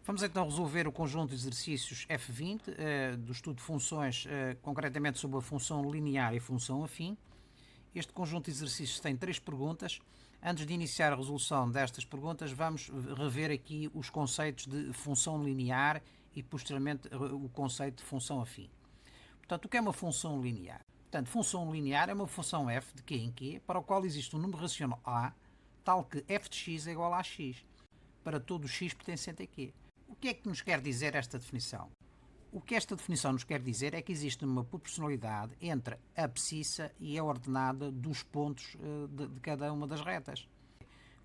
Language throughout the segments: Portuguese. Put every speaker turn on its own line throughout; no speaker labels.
Vamos então resolver o conjunto de exercícios F20 do estudo de funções, concretamente sobre a função linear e função afim. Este conjunto de exercícios tem 3 perguntas. Antes de iniciar a resolução destas perguntas, vamos rever aqui os conceitos de função linear e posteriormente o conceito de função afim. Portanto, o que é uma função linear? Portanto, função linear é uma função f de q em q para o qual existe um número racional a, tal que f de x é igual a x, para todo o x pertencente a q. O que é que nos quer dizer esta definição? O que esta definição nos quer dizer é que existe uma proporcionalidade entre a abscissa e a ordenada dos pontos de cada uma das retas.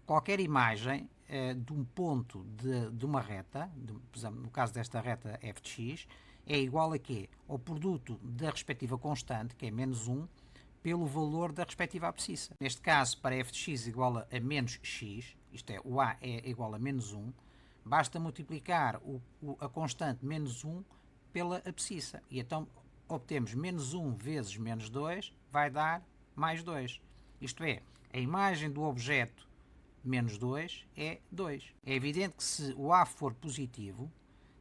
Qualquer imagem de um ponto de uma reta, por exemplo, no caso desta reta f de x, é igual a quê? Ao produto da respectiva constante, que é menos 1, pelo valor da respectiva abscissa. Neste caso, para f de x igual a menos x, isto é, o a é igual a menos 1, basta multiplicar a constante menos 1 pela abscissa. E então obtemos menos 1 vezes menos 2 vai dar mais 2. Isto é, a imagem do objeto menos 2 é 2. É evidente que se o a for positivo,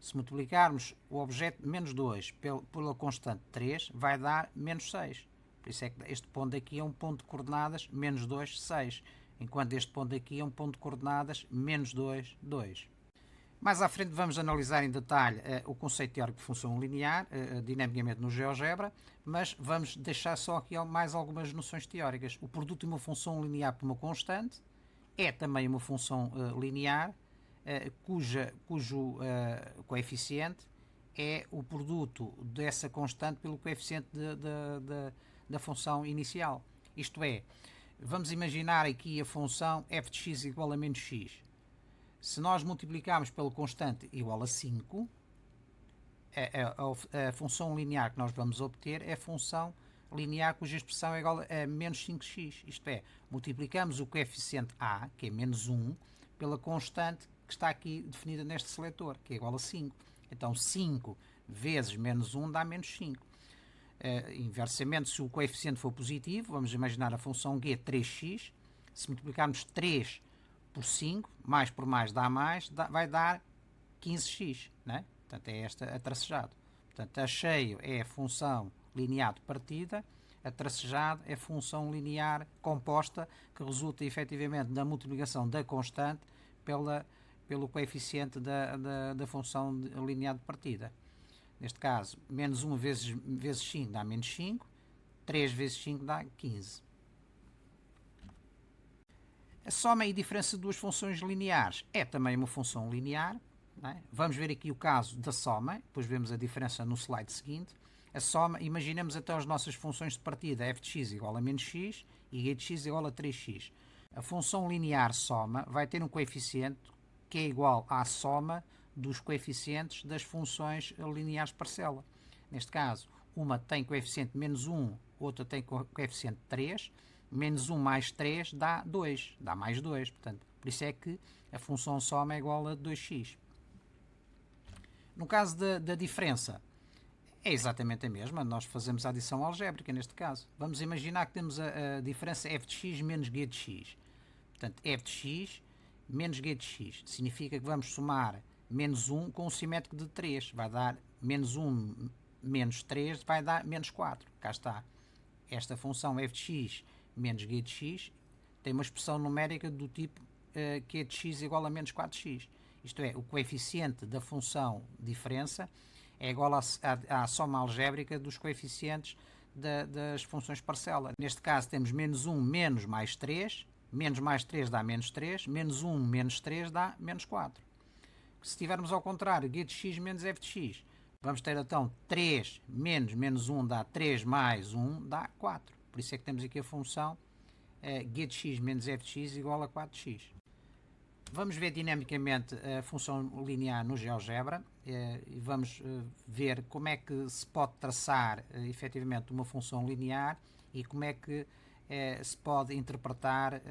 se multiplicarmos o objeto menos 2 pela constante 3, vai dar menos 6. Por isso é que este ponto aqui é um ponto de coordenadas menos 2, 6. Enquanto este ponto aqui é um ponto de coordenadas menos 2, 2. Mais à frente vamos analisar em detalhe o conceito teórico de função linear, dinamicamente no GeoGebra, mas vamos deixar só aqui mais algumas noções teóricas. O produto de uma função linear por uma constante é também uma função linear, cujo coeficiente é o produto dessa constante pelo coeficiente da função inicial. Isto é, vamos imaginar aqui a função f de x igual a menos x. Se nós multiplicarmos pela constante igual a 5, a função linear que nós vamos obter é a função linear cuja expressão é igual a menos 5x. Isto é, multiplicamos o coeficiente a, que é menos 1, pela constante que está aqui definida neste seletor, que é igual a 5. Então, 5 vezes menos 1 dá menos 5. Inversamente, se o coeficiente for positivo, vamos imaginar a função g 3x. Se multiplicarmos 3 por 5, mais por mais dá mais, vai dar 15x, né? Portanto, é esta a tracejado. Portanto, a cheio é a função linear de partida, a tracejado é a função linear composta que resulta efetivamente da multiplicação da constante pelo coeficiente da função linear de partida. Neste caso, menos 1 vezes 5 dá menos 5, 3 vezes 5 dá 15. A soma e diferença de duas funções lineares é também uma função linear. Não é? Vamos ver aqui o caso da soma, depois vemos a diferença no slide seguinte. A soma, imaginemos então as nossas funções de partida, f de x igual a menos x e g de x igual a 3x. A função linear soma vai ter um coeficiente que é igual à soma dos coeficientes das funções lineares parcela. Neste caso, uma tem coeficiente menos 1, outra tem coeficiente 3, menos 1 mais 3 dá 2, dá mais 2. Portanto, por isso é que a função soma é igual a 2x. No caso da diferença, é exatamente a mesma, nós fazemos a adição algébrica neste caso. Vamos imaginar que temos a diferença f de x menos g de x. Portanto, f de x menos g de x. Significa que vamos somar menos 1 com o simétrico de 3. Vai dar menos 1 menos 3, vai dar menos 4. Cá está. Esta função f de x menos g de x tem uma expressão numérica do tipo q de x igual a menos 4x. Isto é, o coeficiente da função diferença é igual à soma algébrica dos coeficientes das funções parcela. Neste caso temos menos 1 menos mais 3, menos mais 3 dá menos 3, menos 1 menos 3 dá menos 4. Se tivermos ao contrário, g de x menos f de x, vamos ter então 3 menos 1 dá 3 mais 1 dá 4. Por isso é que temos aqui a função g de x menos f de x igual a 4x. Vamos ver dinamicamente a função linear no GeoGebra e vamos ver como é que se pode traçar efetivamente uma função linear e como é que se pode interpretar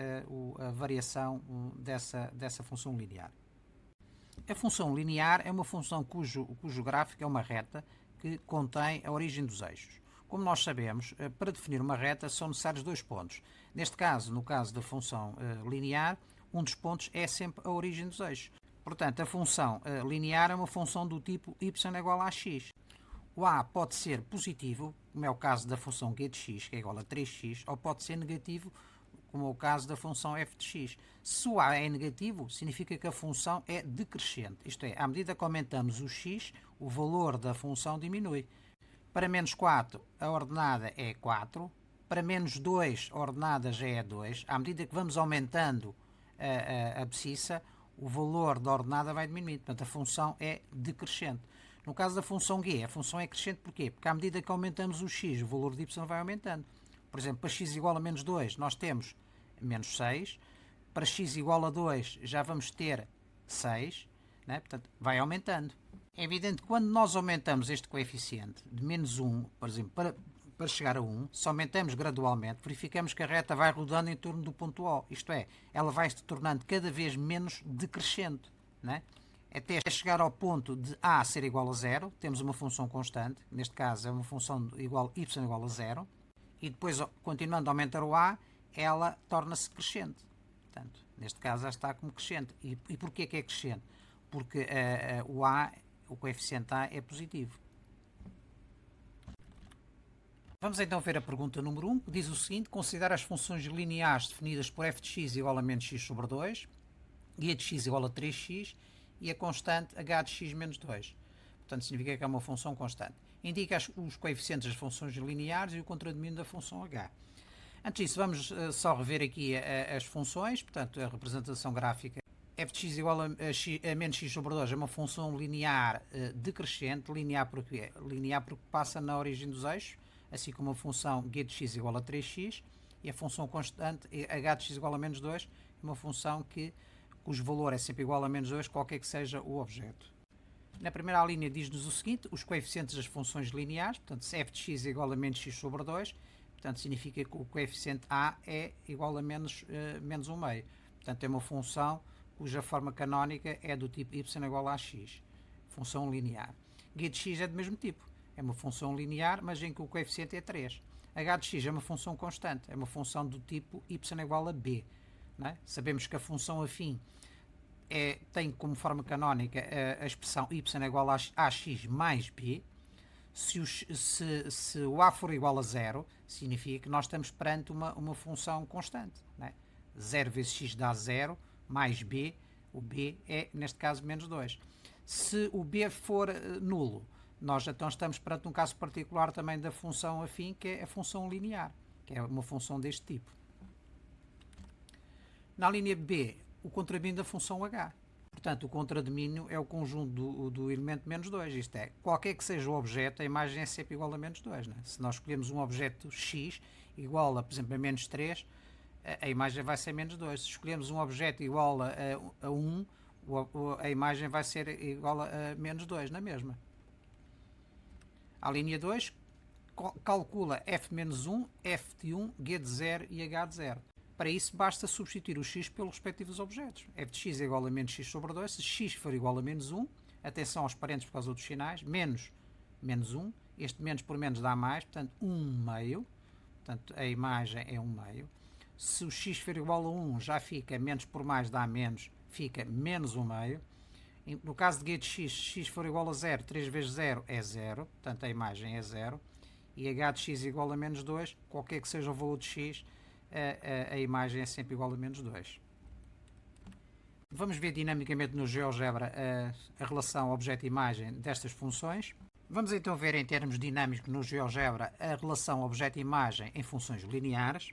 a variação dessa função linear. A função linear é uma função cujo gráfico é uma reta que contém a origem dos eixos. Como nós sabemos, para definir uma reta são necessários 2 pontos. Neste caso, no caso da função linear, um dos pontos é sempre a origem dos eixos. Portanto, a função linear é uma função do tipo y é igual a x. O a pode ser positivo, como é o caso da função g de x, que é igual a 3x, ou pode ser negativo, como é o caso da função f de x. Se o a é negativo, significa que a função é decrescente. Isto é, à medida que aumentamos o x, o valor da função diminui. Para menos 4, a ordenada é 4. Para menos 2, a ordenada já é 2. À medida que vamos aumentando a abscissa, o valor da ordenada vai diminuindo. Portanto, a função é decrescente. No caso da função g, a função é crescente porquê? Porque à medida que aumentamos o x, o valor de y vai aumentando. Por exemplo, para x igual a menos 2, nós temos menos 6. Para x igual a 2, já vamos ter 6. Né? Portanto, vai aumentando. É evidente que quando nós aumentamos este coeficiente de menos 1, por exemplo, para chegar a 1, se aumentamos gradualmente, verificamos que a reta vai rodando em torno do ponto O. Isto é, ela vai se tornando cada vez menos decrescente. Né? Até chegar ao ponto de a ser igual a 0, temos uma função constante, neste caso é uma função igual y igual a 0, e depois, continuando a aumentar o a, ela torna-se crescente. Portanto, neste caso já está como crescente. E porquê que é crescente? Porque o coeficiente a é positivo. Vamos então ver a pergunta número 1, que diz o seguinte: considera as funções lineares definidas por f de x igual a menos x sobre 2, g de x igual a 3x, e a constante h de x menos 2. Portanto, significa que é uma função constante. Indica os coeficientes das funções lineares e o contradomínio da função h. Antes disso, vamos só rever aqui as funções. Portanto, a representação gráfica f de x igual a menos x sobre 2 é uma função linear decrescente. Linear porque passa na origem dos eixos, assim como a função g de x igual a 3x, e a função constante h de x igual a menos 2 é uma função cujo valor é sempre igual a menos 2, qualquer que seja o objeto. Na primeira linha diz-nos o seguinte: os coeficientes das funções lineares, portanto, se f de x é igual a menos x sobre 2, portanto, significa que o coeficiente a é igual a menos 1 meio. Portanto, é uma função cuja forma canónica é do tipo y igual a x, função linear. G de x é do mesmo tipo, é uma função linear, mas em que o coeficiente é 3. H de x é uma função constante, é uma função do tipo y igual a b. Não é? Sabemos que a função afim tem como forma canónica a expressão y igual a ax mais b. Se o a for igual a 0, significa que nós estamos perante uma função constante. Não é? 0 vezes x dá 0, mais b, o b é, neste caso, menos 2. Se o b for nulo, nós então estamos perante um caso particular também da função afim, que é a função linear, que é uma função deste tipo. Na linha B, o contradomínio da função h. Portanto, o contradomínio é o conjunto do elemento menos 2. Isto é, qualquer que seja o objeto, a imagem é sempre igual a menos 2. Não é? Se nós escolhemos um objeto x igual a, por exemplo, a menos 3, a imagem vai ser menos 2. Se escolhemos um objeto igual a 1, a imagem vai ser igual a menos 2, na mesma. A linha 2 calcula f menos 1, f de 1, g de 0 e h de 0. Para isso, basta substituir o x pelos respectivos objetos. f de x é igual a menos x sobre 2. Se x for igual a menos 1, atenção aos parênteses por causa dos sinais, menos 1, este menos por menos dá mais, portanto 1 meio, portanto a imagem é 1 meio. Se o x for igual a 1, já fica menos por mais dá menos, fica menos 1 meio. No caso de g de x, se x for igual a 0, 3 vezes 0 é 0, portanto a imagem é 0. E h de x igual a menos 2, qualquer que seja o valor de x, a imagem é sempre igual a menos 2. Vamos ver dinamicamente no GeoGebra a relação objeto-imagem destas funções. Vamos então ver em termos dinâmicos no GeoGebra a relação objeto-imagem em funções lineares.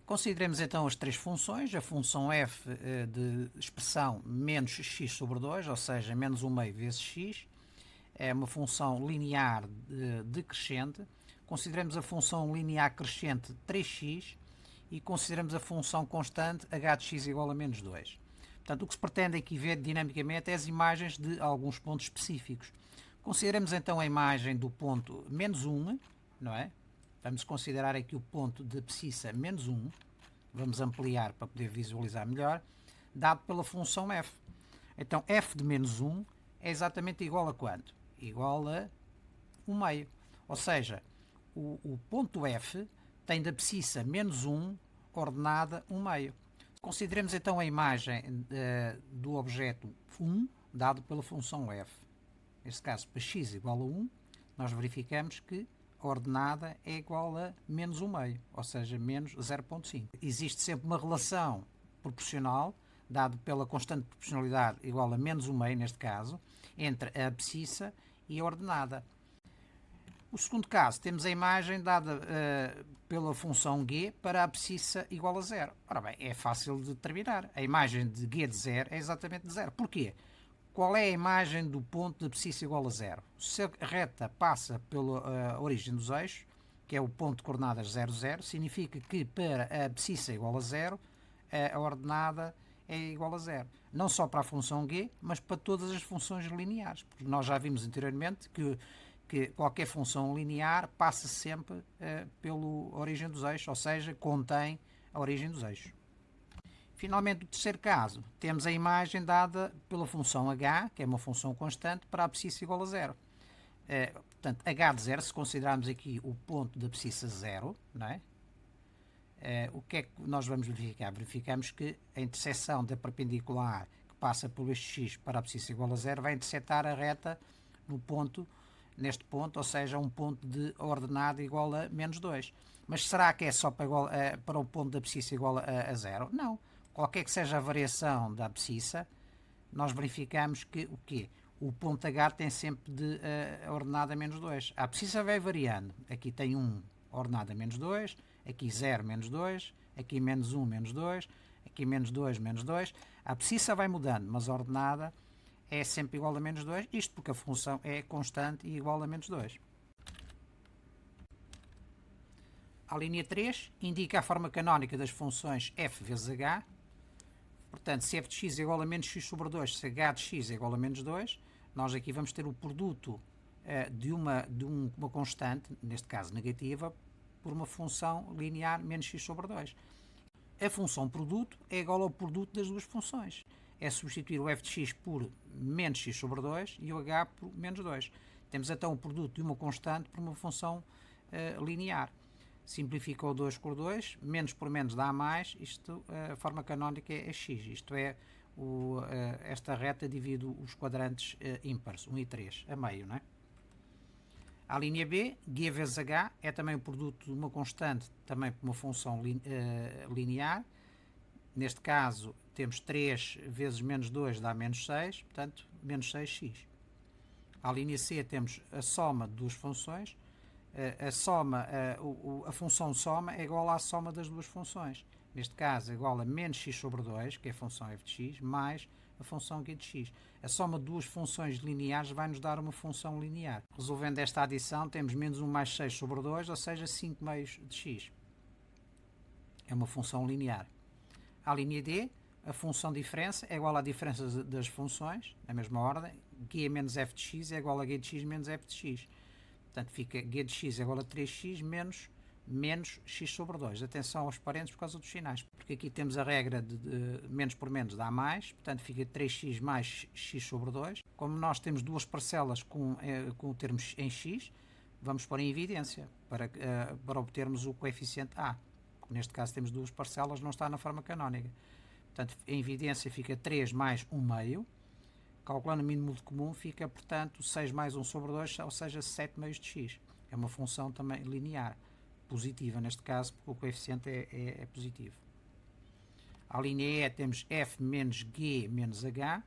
Consideremos então as três funções, a função f de expressão menos x sobre 2, ou seja, menos 1 meio vezes x, é uma função linear decrescente. Consideremos a função linear crescente 3x e consideramos a função constante h de x igual a menos 2. Portanto, o que se pretende aqui ver dinamicamente é as imagens de alguns pontos específicos. Consideremos então a imagem do ponto menos 1, não é? Vamos considerar aqui o ponto de abscissa menos 1, vamos ampliar para poder visualizar melhor, dado pela função f. Então, f de menos 1 é exatamente igual a quanto? Igual a 1 meio. Ou seja, o ponto f tem de abscissa menos 1, ordenada 1 meio. Consideremos então a imagem do objeto 1 dado pela função f. Neste caso, para x igual a 1, nós verificamos que a ordenada é igual a menos 1 meio, ou seja, menos 0,5. Existe sempre uma relação proporcional, dado pela constante de proporcionalidade igual a menos 1 meio, neste caso, entre a abscissa e a ordenada. O segundo caso, temos a imagem dada pela função g para a abscissa igual a 0. Ora bem, é fácil de determinar. A imagem de g de 0 é exatamente de 0. Porquê? Qual é a imagem do ponto de abscissa igual a 0? Se a reta passa pela origem dos eixos, que é o ponto de coordenadas 0, 0, significa que para a abscissa igual a 0, a ordenada é igual a 0. Não só para a função g, mas para todas as funções lineares. Porque nós já vimos anteriormente que qualquer função linear passa sempre pela origem dos eixos, ou seja, contém a origem dos eixos. Finalmente, no terceiro caso, temos a imagem dada pela função h, que é uma função constante, para a abscissa igual a 0. Portanto, h de 0, se considerarmos aqui o ponto da abscissa 0, não é? O que é que nós vamos verificar? Verificamos que a interseção da perpendicular que passa pelo eixo x para a abscissa igual a 0 vai interceptar a reta no ponto, neste ponto, ou seja, um ponto de ordenada igual a menos 2. Mas será que é só para o ponto da abscissa igual a 0? Não. Qualquer que seja a variação da abscissa, nós verificamos que o quê? O ponto H tem sempre de ordenada menos 2. A abscissa vai variando. Aqui tem 1 ordenada menos 2, aqui 0 menos 2, aqui menos 1 menos 2, aqui menos 2 menos 2. A abscissa vai mudando, mas a ordenada é sempre igual a menos 2, isto porque a função é constante e igual a menos 2. A linha 3 indica a forma canónica das funções f vezes h. Portanto, se f de x é igual a menos x sobre 2, se h de x é igual a menos 2, nós aqui vamos ter o produto de uma constante, neste caso negativa, por uma função linear menos x sobre 2. A função produto é igual ao produto das duas funções. É substituir o f de x por menos x sobre 2 e o h por menos 2. Temos então o produto de uma constante por uma função linear. Simplifica o 2 por 2, menos por menos dá mais, isto, a forma canónica é x, isto é, esta reta divide os quadrantes ímpares, 1 e 3, a meio, não é? A linha B, g vezes h, é também o produto de uma constante, também por uma função linear. Neste caso, temos 3 vezes menos 2 dá menos 6, portanto, menos 6x. À linha C, temos a soma de duas funções. A função soma é igual à soma das duas funções. Neste caso, é igual a menos x sobre 2, que é a função f de x, mais a função g de x. A soma de duas funções lineares vai nos dar uma função linear. Resolvendo esta adição, temos menos 1 mais 6 sobre 2, ou seja, 5 meios de x. É uma função linear. À linha D, a função diferença é igual à diferença das funções, na mesma ordem. G menos f de x é igual a g de x menos f de x. Portanto, fica g de x é igual a 3x menos x sobre 2. Atenção aos parênteses por causa dos sinais, porque aqui temos a regra de menos por menos dá mais, portanto fica 3x mais x sobre 2. Como nós temos duas parcelas com o termo em x, vamos pôr em evidência para obtermos o coeficiente a. Neste caso temos duas parcelas, não está na forma canónica. Portanto, em evidência fica 3 mais 1 meio. Calculando o mínimo de comum, fica, portanto, 6 mais 1 sobre 2, ou seja, 7 meios de x. É uma função também linear, positiva neste caso, porque o coeficiente é positivo. À linha E temos f menos g menos h.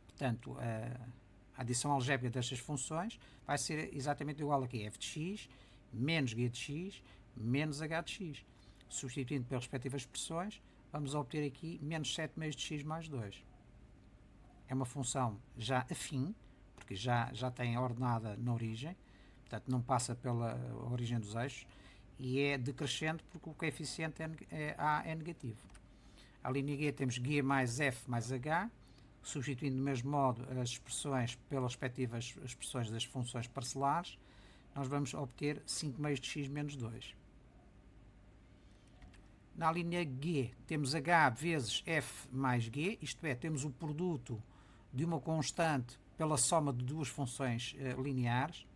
Portanto, a adição algébrica destas funções vai ser exatamente igual a quê? F de x menos g de x menos h de x. Substituindo pelas respectivas expressões, vamos obter aqui menos 7 meios de x mais 2. É uma função já afim, porque já tem a ordenada na origem, portanto não passa pela origem dos eixos, e é decrescente porque o coeficiente A é negativo. À linha G temos G mais F mais H, substituindo do mesmo modo as expressões pelas respectivas expressões das funções parcelares, nós vamos obter 5 meios de x menos 2. Na linha G temos H vezes F mais G, isto é, temos o produto de uma constante pela soma de duas funções lineares.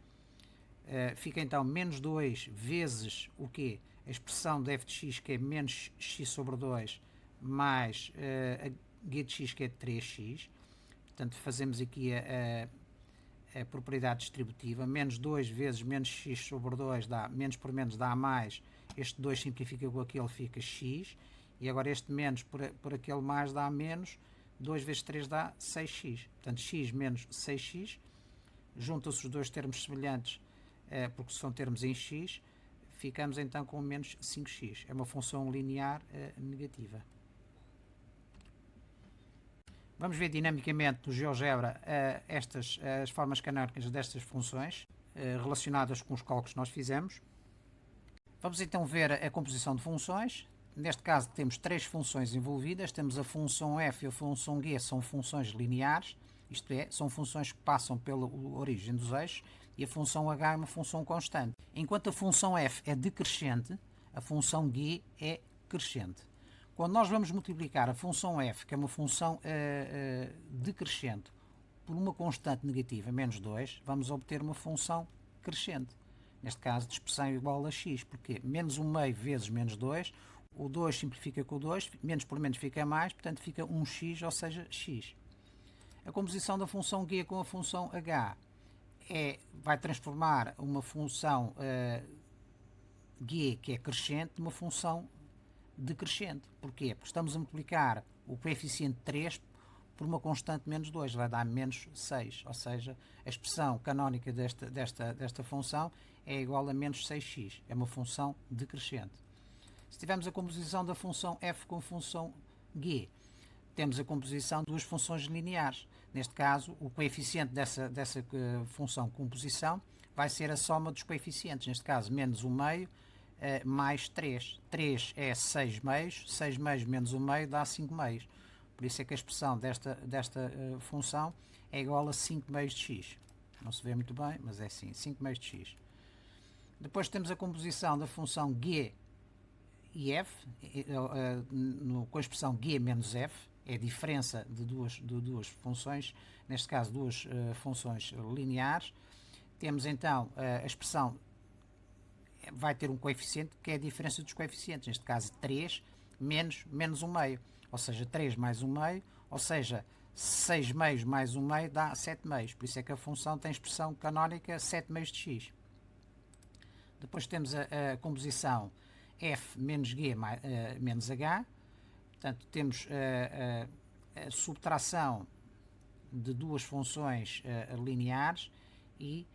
Fica então menos 2 vezes o quê? A expressão de f de x, que é menos x sobre 2, mais a g de x, que é 3x. Portanto, fazemos aqui a propriedade distributiva. Menos 2 vezes menos x sobre 2 dá menos por menos dá mais. Este 2 simplifica com aquele, fica x. E agora este menos por aquele mais dá menos. 2 vezes 3 dá 6x. Portanto, x menos 6x. Juntam-se os dois termos semelhantes, porque são termos em x. Ficamos então com menos 5x. É uma função linear negativa. Vamos ver dinamicamente no GeoGebra as formas canónicas destas funções relacionadas com os cálculos que nós fizemos. Vamos então ver a composição de funções. Neste caso temos três funções envolvidas. Temos a função f e a função g, são funções lineares, isto é, são funções que passam pela origem dos eixos, e a função h é uma função constante. Enquanto a função f é decrescente, a função g é crescente. Quando nós vamos multiplicar a função f, que é uma função decrescente, por uma constante negativa, menos 2, vamos obter uma função crescente. Neste caso, de expressão igual a x, porque menos 1 meio vezes menos 2, o 2 simplifica com o 2, menos por menos fica mais, portanto fica 1x, ou seja, x. A composição da função g com a função h vai transformar uma função g, que é crescente, numa função decrescente. Porquê? Porque estamos a multiplicar o coeficiente 3 por uma constante menos 2, vai dar menos 6, ou seja, a expressão canónica desta função é igual a menos 6x, é uma função decrescente. Se tivermos a composição da função f com a função g, temos a composição de duas funções lineares. Neste caso, o coeficiente dessa função composição vai ser a soma dos coeficientes, neste caso menos 1 meio mais 3. 3 é 6 meios, 6 meios menos 1 meio dá 5 meios. Por isso é que a expressão desta função é igual a 5 meios de x. Não se vê muito bem, mas é assim, 5 meios de x. Depois temos a composição da função g e f, com a expressão g menos f, é a diferença de duas funções, neste caso duas funções lineares. Temos então a expressão vai ter um coeficiente que é a diferença dos coeficientes, neste caso 3 menos 1 meio, ou seja, 3 mais 1 meio, ou seja, 6 meios mais 1 meio dá 7 meios, por isso é que a função tem expressão canónica 7 meios de x. Depois temos a composição f menos g menos h, portanto temos a subtração de duas funções lineares e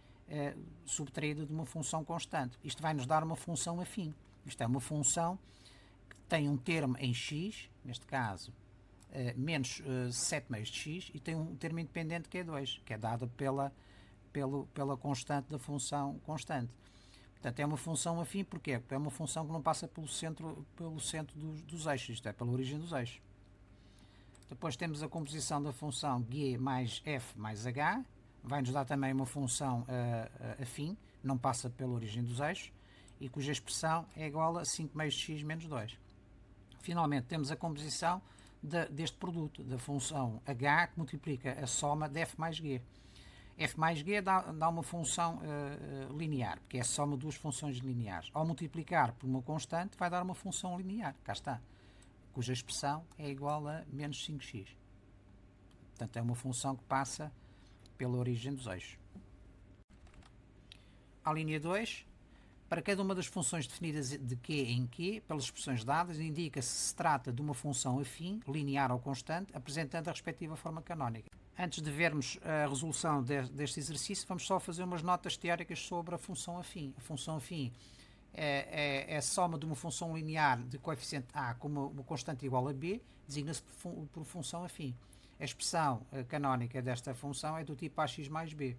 subtraída de uma função constante. Isto vai nos dar uma função afim. Isto é uma função que tem um termo em x, neste caso menos 7 meios de x, e tem um termo independente que é 2, que é dado pela constante da função constante. Portanto, é uma função afim, porquê? Porque é uma função que não passa pelo centro dos eixos, isto é, pela origem dos eixos. Depois temos a composição da função g mais f mais h, vai-nos dar também uma função afim, não passa pela origem dos eixos, e cuja expressão é igual a 5 meios de x menos 2. Finalmente, temos a composição deste produto, da função h, que multiplica a soma de f mais g. F mais g dá uma função linear, porque é a soma de duas funções lineares. Ao multiplicar por uma constante, vai dar uma função linear, cá está, cuja expressão é igual a menos 5x. Portanto, é uma função que passa pela origem dos eixos. A linha 2, para cada uma das funções definidas de q em q, pelas expressões dadas, indica se trata de uma função afim, linear ou constante, apresentando a respectiva forma canónica. Antes de vermos a resolução deste exercício, vamos só fazer umas notas teóricas sobre a função afim. A função afim é a soma de uma função linear de coeficiente a com uma constante igual a b, designa-se por função afim. A expressão canónica desta função é do tipo ax mais b.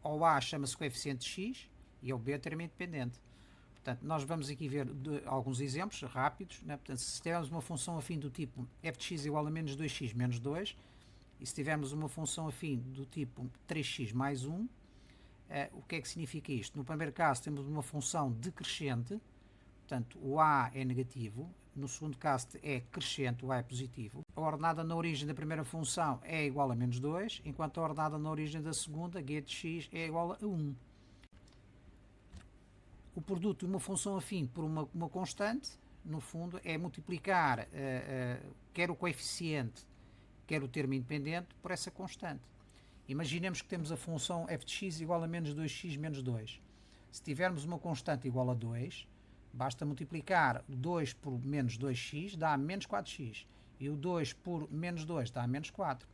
Ao a chama-se coeficiente x e ao b é termo independente. Portanto, nós vamos aqui ver alguns exemplos rápidos, né? Portanto, se tivermos uma função afim do tipo f de x igual a menos 2x menos 2, e se tivermos uma função afim do tipo 3x mais 1, o que é que significa isto? No primeiro caso temos uma função decrescente, portanto o a é negativo, no segundo caso é crescente, o a é positivo. A ordenada na origem da primeira função é igual a menos 2, enquanto a ordenada na origem da segunda, g de x, é igual a 1. O produto de uma função afim por uma constante, no fundo, é multiplicar quer o coeficiente, quer o termo independente, por essa constante. Imaginemos que temos a função f de x igual a menos 2x menos 2. Se tivermos uma constante igual a 2, basta multiplicar o 2 por menos 2x, dá menos 4x. E o 2 por menos 2 dá menos 4.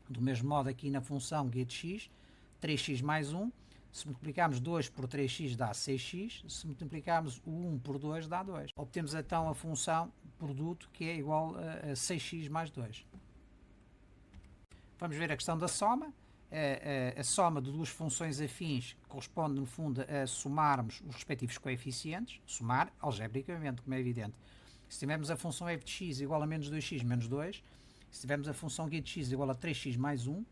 Do mesmo modo, aqui na função g de x, 3x mais 1, se multiplicarmos 2 por 3x dá 6x, se multiplicarmos o 1 por 2 dá 2. Obtemos então a função produto que é igual a 6x mais 2. Vamos ver a questão da soma. A soma de duas funções afins corresponde, no fundo, a somarmos os respectivos coeficientes. Somar algebricamente, como é evidente. Se tivermos a função f de x igual a menos 2x menos 2, se tivermos a função g de x igual a 3x mais 1,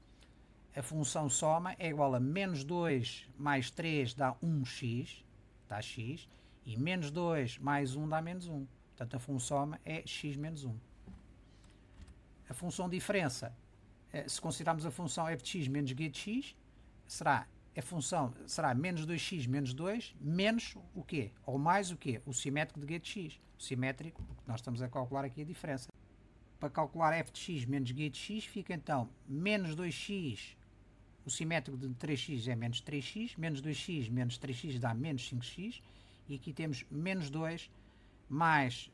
a função soma é igual a menos 2 mais 3 dá 1x, dá x, e menos 2 mais 1 dá menos 1. Portanto, a função soma é x menos 1. A função diferença, se considerarmos a função f de x menos g de x, será menos 2x menos 2 menos o quê? Ou mais o quê? O simétrico de g de x. O simétrico, porque nós estamos a calcular aqui a diferença. Para calcular f de x menos g de x, fica então menos 2x, o simétrico de 3x é menos 3x, menos 2x menos 3x dá menos 5x, e aqui temos menos 2 mais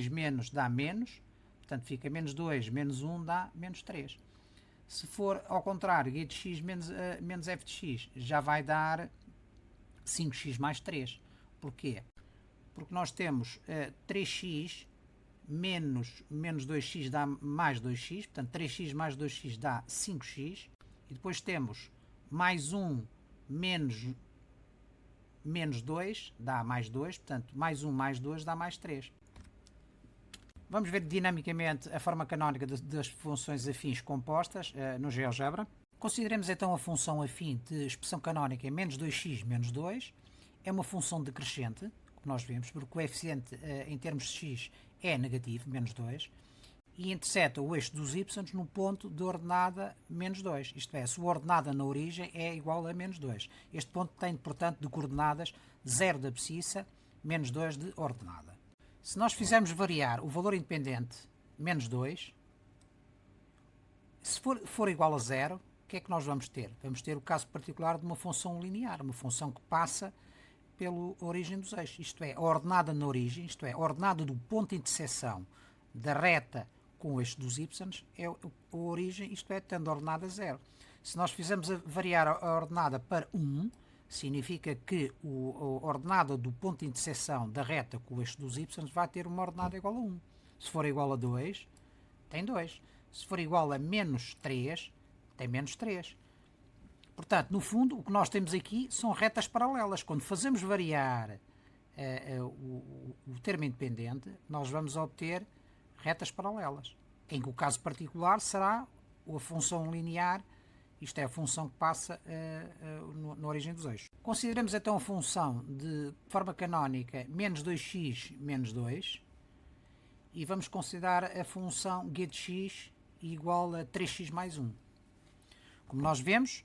menos dá menos, portanto fica menos 2 menos 1 dá menos 3. Se for ao contrário, g de x menos f de x, já vai dar 5x mais 3. Porquê? Porque nós temos 3x menos 2x dá mais 2x, portanto 3x mais 2x dá 5x, e depois temos mais 1 menos 2 dá mais 2, portanto mais 1 mais 2 dá mais 3. Vamos ver dinamicamente a forma canónica das funções afins compostas no GeoGebra. Consideremos então a função afim de expressão canónica menos 2x menos 2. É uma função decrescente, como nós vemos, porque o coeficiente em termos de x é negativo, menos 2, e interseta o eixo dos y no ponto de ordenada menos 2. Isto é, se a ordenada na origem é igual a menos 2. Este ponto tem, portanto, de coordenadas 0 de abscissa, menos 2 de ordenada. Se nós fizermos variar o valor independente, menos 2, se for igual a 0, o que é que nós vamos ter? Vamos ter o caso particular de uma função linear, uma função que passa pela origem dos eixos. Isto é, a ordenada na origem, isto é, a ordenada do ponto de interseção da reta com o eixo dos y é a origem, isto é, tendo a ordenada 0. Se nós fizermos variar a ordenada para 1, significa que a ordenada do ponto de interseção da reta com o eixo dos y vai ter uma ordenada igual a 1. Se for igual a 2, tem 2. Se for igual a menos 3, tem menos 3. Portanto, no fundo, o que nós temos aqui são retas paralelas. Quando fazemos variar o termo independente, nós vamos obter retas paralelas, em que o caso particular será a função linear, isto é, a função que passa na origem dos eixos. Consideremos então a função de forma canónica menos 2x menos 2 e vamos considerar a função g de x igual a 3x mais 1. Como nós vemos,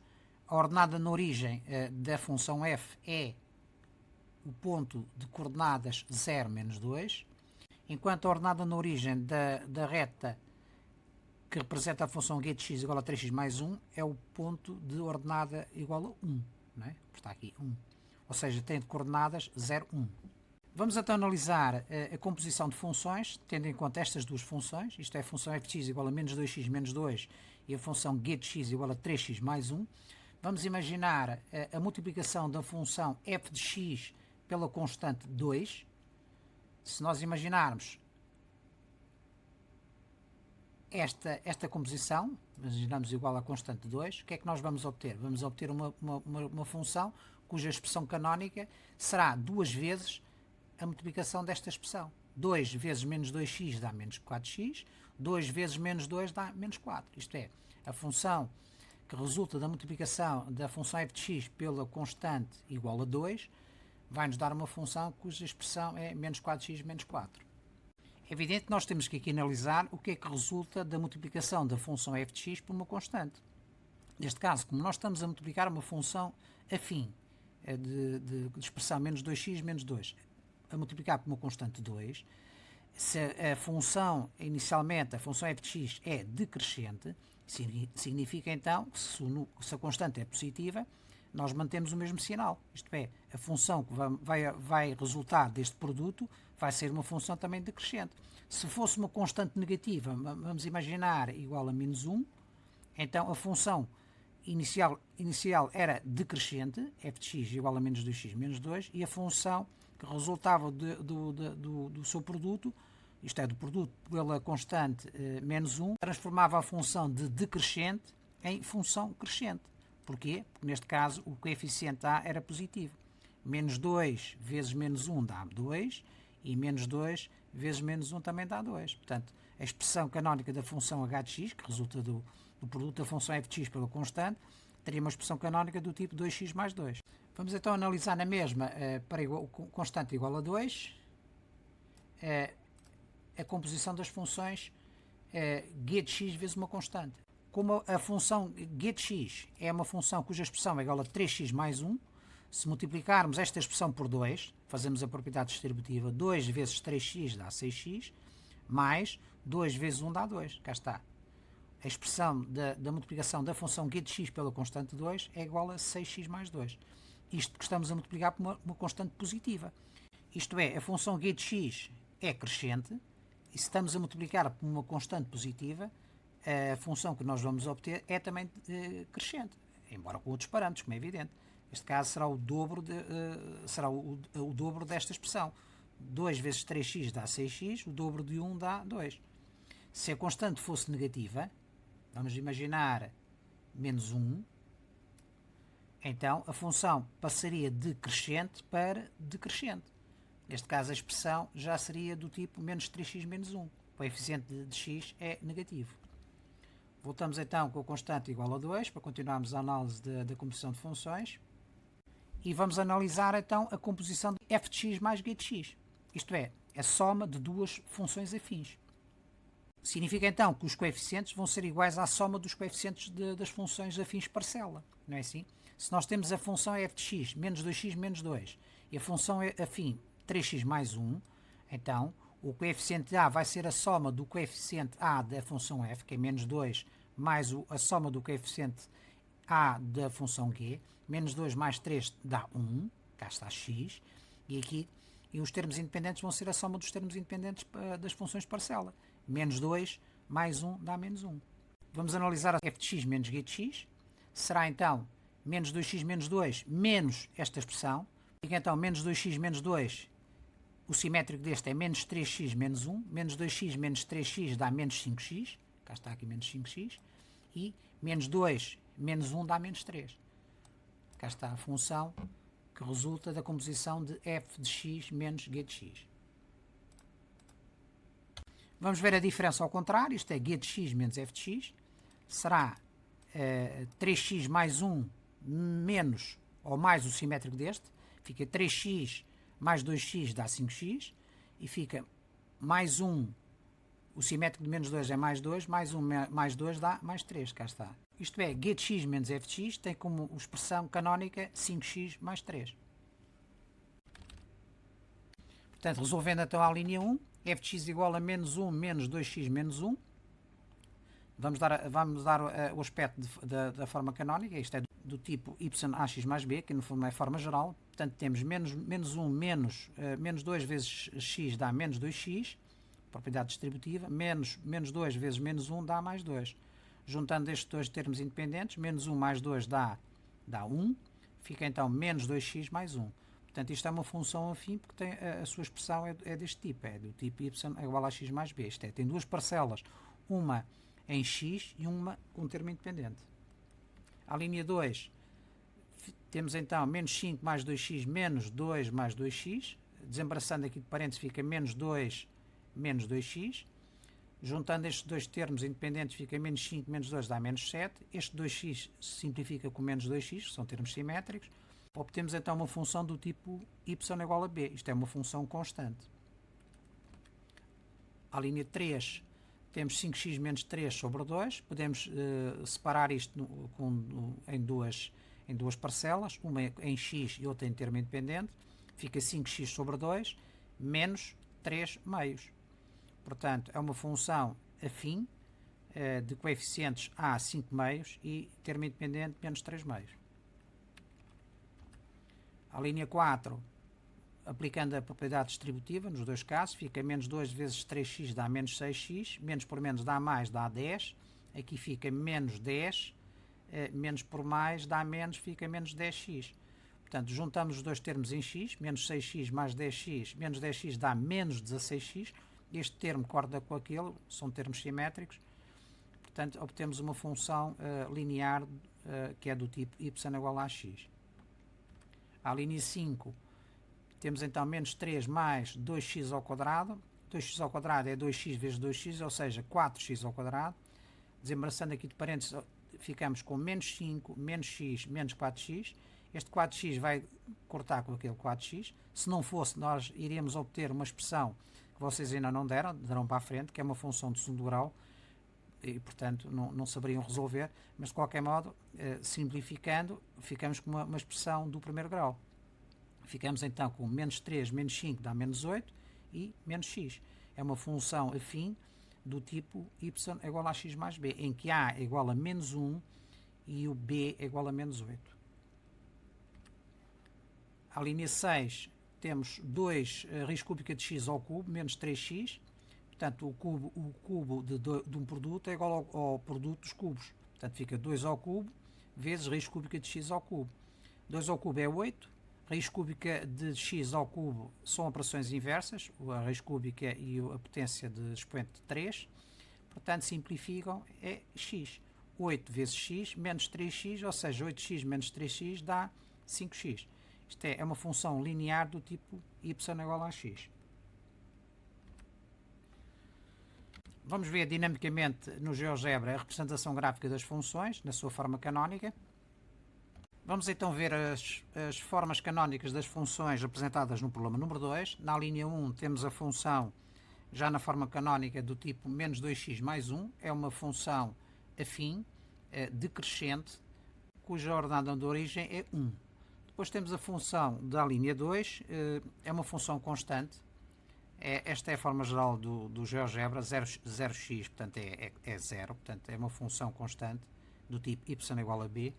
a ordenada na origem da função f é o ponto de coordenadas 0 menos 2, enquanto a ordenada na origem da reta que representa a função g de x igual a 3x mais 1 é o ponto de ordenada igual a 1. Não é? Está aqui 1. Ou seja, tem de coordenadas 0, 1. Vamos então analisar a composição de funções, tendo em conta estas duas funções, isto é, a função f de x igual a menos 2x menos 2 e a função g de x igual a 3x mais 1. Vamos imaginar a multiplicação da função f de x pela constante 2. Se nós imaginarmos esta composição, imaginamos igual à constante 2, o que é que nós vamos obter? Vamos obter uma função cuja expressão canónica será 2 vezes a multiplicação desta expressão. 2 vezes menos 2x dá menos 4x, 2 vezes menos 2 dá menos 4. Isto é, a função que resulta da multiplicação da função f de x pela constante igual a 2 vai-nos dar uma função cuja expressão é menos 4x menos 4. É evidente que nós temos que aqui analisar o que é que resulta da multiplicação da função f de x por uma constante. Neste caso, como nós estamos a multiplicar uma função afim de expressão menos 2x menos 2, a multiplicar por uma constante 2, se a função, inicialmente, a função f de x é decrescente, significa então que se a constante é positiva, nós mantemos o mesmo sinal. Isto é, a função que vai resultar deste produto vai ser uma função também decrescente. Se fosse uma constante negativa, vamos imaginar igual a menos 1, então a função inicial era decrescente, f de x igual a menos 2x menos 2, e a função que resultava do seu produto, isto é, do produto pela constante menos 1, transformava a função de decrescente em função crescente. Porquê? Porque neste caso o coeficiente A era positivo. Menos 2 vezes menos 1 dá 2 e menos 2 vezes menos 1 também dá 2. Portanto, a expressão canónica da função h de x, que resulta do produto da função f de x pela constante, teria uma expressão canónica do tipo 2x mais 2. Vamos então analisar na mesma para constante igual a 2 a composição das funções g de x vezes uma constante. Como a função g de x é uma função cuja expressão é igual a 3x mais 1, se multiplicarmos esta expressão por 2, fazemos a propriedade distributiva, 2 vezes 3x dá 6x, mais 2 vezes 1 dá 2. Cá está. A expressão da multiplicação da função g de x pela constante 2 é igual a 6x mais 2. Isto porque estamos a multiplicar por uma constante positiva. Isto é, a função g de x é crescente, e se estamos a multiplicar por uma constante positiva, a função que nós vamos obter é também crescente, embora com outros parâmetros, como é evidente. Neste caso será o dobro, o dobro desta expressão. 2 vezes 3x dá 6x, o dobro de 1 dá 2. Se a constante fosse negativa, vamos imaginar menos 1, então a função passaria de crescente para decrescente. Neste caso a expressão já seria do tipo menos 3x menos 1. O coeficiente de x é negativo. Voltamos então com a constante igual a 2 para continuarmos a análise da composição de funções. E vamos analisar então a composição de f de x mais g de x. Isto é, a soma de duas funções afins. Significa então que os coeficientes vão ser iguais à soma dos coeficientes das funções afins parcela. Não é assim? Se nós temos a função f de x menos 2x menos 2 e a função afim 3x mais 1, então o coeficiente A vai ser a soma do coeficiente A da função f, que é menos 2, mais a soma do coeficiente A da função g. Menos 2 mais 3 dá 1, cá está x, e os termos independentes vão ser a soma dos termos independentes das funções parcela. Menos 2 mais 1 dá menos 1. Vamos analisar a f de x menos g de x. Será então menos 2x menos 2 menos esta expressão. Fica então menos 2x menos 2, o simétrico deste é menos 3x menos 1. Menos 2x menos 3x dá menos 5x. Cá está aqui menos 5x. E menos 2 menos 1 dá menos 3. Cá está a função que resulta da composição de f de x menos g de x. Vamos ver a diferença ao contrário. Isto é g de x menos f de x. Será 3x mais 1 menos ou mais o simétrico deste. Fica 3x mais 2x dá 5x. E fica mais 1, o simétrico de menos 2 é mais 2, mais 1 mais 2 dá mais 3. Cá está. Isto é, g de x menos f de x tem como expressão canónica 5x mais 3. Portanto, resolvendo então a linha 1, f de x igual a menos 1 menos 2x menos 1. Vamos dar o aspecto da forma canónica, isto é do tipo yax mais b, que no fundo é a forma geral. Portanto, temos menos 1 menos 2 vezes x dá menos 2x, propriedade distributiva, menos 2 vezes menos 1 dá mais 2. Juntando estes dois termos independentes, menos 1 mais 2 dá 1, fica então menos 2x mais 1. Portanto, isto é uma função afim, porque a sua expressão é deste tipo, é do tipo y é igual a x mais b. Isto é, tem duas parcelas, uma em x e uma com um termo independente. A linha 2, temos então menos 5 mais 2x menos 2 mais 2x. Desembaraçando aqui de parênteses, fica menos 2 menos 2x. Juntando estes dois termos independentes, fica menos 5 menos 2 dá menos 7. Este 2x se simplifica com menos 2x, que são termos simétricos. Obtemos então uma função do tipo y igual a b. Isto é uma função constante. A linha 3, temos 5x menos 3 sobre 2. Podemos separar isto em duas parcelas, uma em x e outra em termo independente. Fica 5x sobre 2. menos 3 meios. Portanto, é uma função afim de coeficientes A 5 meios e termo independente menos 3 meios. A linha 4, aplicando a propriedade distributiva, nos dois casos, fica menos 2 vezes 3x dá menos 6x, menos por menos dá mais, dá 10. Aqui fica menos 10, menos por mais dá menos, fica menos 10x. Portanto, juntamos os dois termos em x, menos 6x mais 10x, menos 10x dá menos 16x. Este termo corta com aquele, são termos simétricos. Portanto, obtemos uma função linear que é do tipo y igual a x. À linha 5, temos então menos 3 mais 2x ao quadrado. 2x ao quadrado é 2x vezes 2x, ou seja, 4x ao quadrado. Desembaraçando aqui de parênteses, ficamos com menos 5, menos x, menos 4x. Este 4x vai cortar com aquele 4x. Se não fosse, nós iríamos obter uma expressão que vocês ainda não deram, darão para a frente, que é uma função de segundo grau, e portanto não saberiam resolver, mas de qualquer modo, simplificando, ficamos com uma expressão do primeiro grau. Ficamos então com menos 3 menos 5 dá menos 8 e menos x. É uma função afim do tipo y é igual a x mais b, em que a é igual a menos 1 e o b é igual a menos 8. À linha 6 temos 2 raiz cúbica de x ao cubo, menos 3x. Portanto, o cubo de um produto é igual ao produto dos cubos. Portanto, fica 2 ao cubo vezes raiz cúbica de x ao cubo. 2 ao cubo é 8. Raiz cúbica de x ao cubo são operações inversas, a raiz cúbica e a potência de expoente de 3. Portanto, simplificam, é x. 8 vezes x menos 3x, ou seja, 8x menos 3x dá 5x. Isto é uma função linear do tipo y igual a x. Vamos ver dinamicamente no GeoGebra a representação gráfica das funções, na sua forma canónica. Vamos então ver as formas canónicas das funções representadas no problema número 2. Na linha 1 temos a função já na forma canónica do tipo menos 2x mais 1. É uma função afim, decrescente, cuja ordenada de origem é 1. Depois temos a função da linha 2, é uma função constante. Esta é a forma geral do GeoGebra, 0x, portanto é 0, portanto é uma função constante do tipo y igual a b.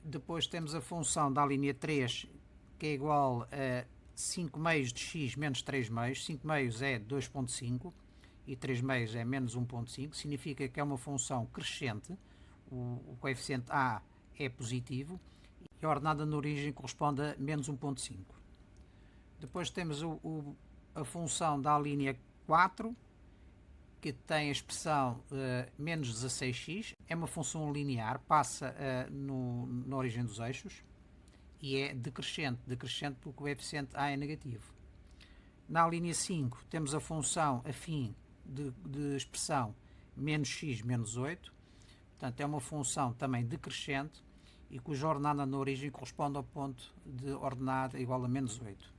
Depois temos a função da linha 3, que é igual a 5 meios de x menos 3 meios. 5 meios é 2,5 e 3 meios é menos 1,5. Significa que é uma função crescente, o coeficiente a é positivo e a ordenada na origem corresponde a menos 1,5. Depois temos a função da linha 4, que tem a expressão menos 16x, é uma função linear, passa na origem dos eixos e é decrescente porque o coeficiente a é negativo. Na linha 5 temos a função afim de expressão menos x menos 8, portanto é uma função também decrescente e cuja ordenada na origem corresponde ao ponto de ordenada igual a menos 8.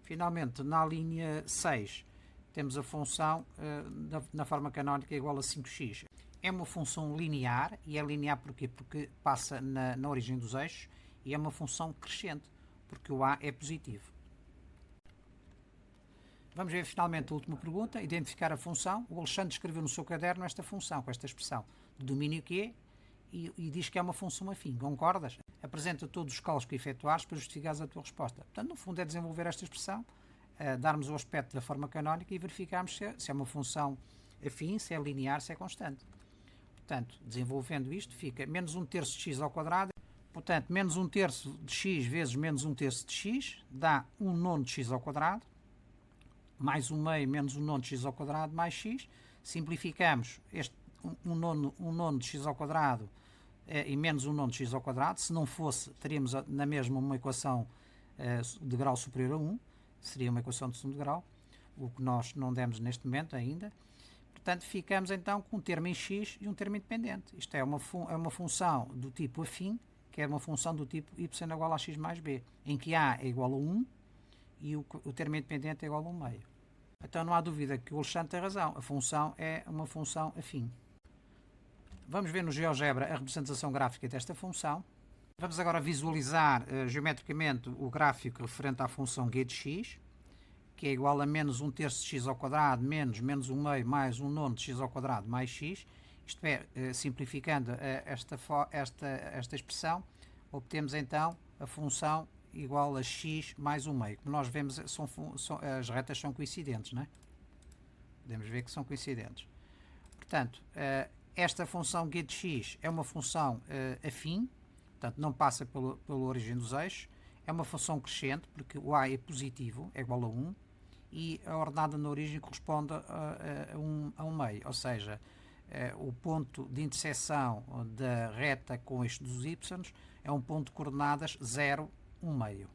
Finalmente, na linha 6, temos a função na forma canónica igual a 5x. É uma função linear, e é linear porquê? Porque passa na origem dos eixos, e é uma função crescente, porque o a é positivo. Vamos ver finalmente a última pergunta, identificar a função. O Alexandre escreveu no seu caderno esta função, com esta expressão, de domínio que é, e diz que é uma função afim. Concordas? Apresenta todos os cálculos que efetuares para justificares a tua resposta. Portanto, no fundo é desenvolver esta expressão, darmos o aspecto da forma canónica e verificarmos se é uma função afim, se é linear, se é constante. Portanto, desenvolvendo isto, fica menos 1/3 de x ao quadrado. Portanto, menos 1/3 de x vezes menos 1/3 de x dá 1/9 de x ao quadrado, mais 1/2 menos 1/9 de x ao quadrado mais x. Simplificamos este 1/9 de x ao quadrado e menos 1/9 de x ao quadrado. Se não fosse, teríamos na mesma uma equação de grau superior a 1. Seria uma equação de segundo grau, o que nós não demos neste momento ainda. Portanto, ficamos então com um termo em x e um termo independente. Isto é uma função do tipo afim, que é uma função do tipo y igual a x mais b, em que a é igual a 1 e o termo independente é igual a 1/2. Então não há dúvida que o Alexandre tem razão, a função é uma função afim. Vamos ver no GeoGebra a representação gráfica desta função. Vamos agora visualizar geometricamente o gráfico referente à função g de x. que é igual a menos 1/3 de x ao quadrado, menos 1 meio, mais 1/9 de x ao quadrado, mais x. Isto é, simplificando esta expressão, obtemos então a função igual a x mais 1 meio. Como nós vemos, as retas são coincidentes, não é? Podemos ver que são coincidentes. Portanto, esta função g de x é uma função afim, portanto não passa pela origem dos eixos, é uma função crescente, porque o a é positivo, é igual a 1, e a ordenada na origem corresponde a 1 meio, ou seja, o ponto de intersecção da reta com o eixo dos y é um ponto de coordenadas 0, 1 meio.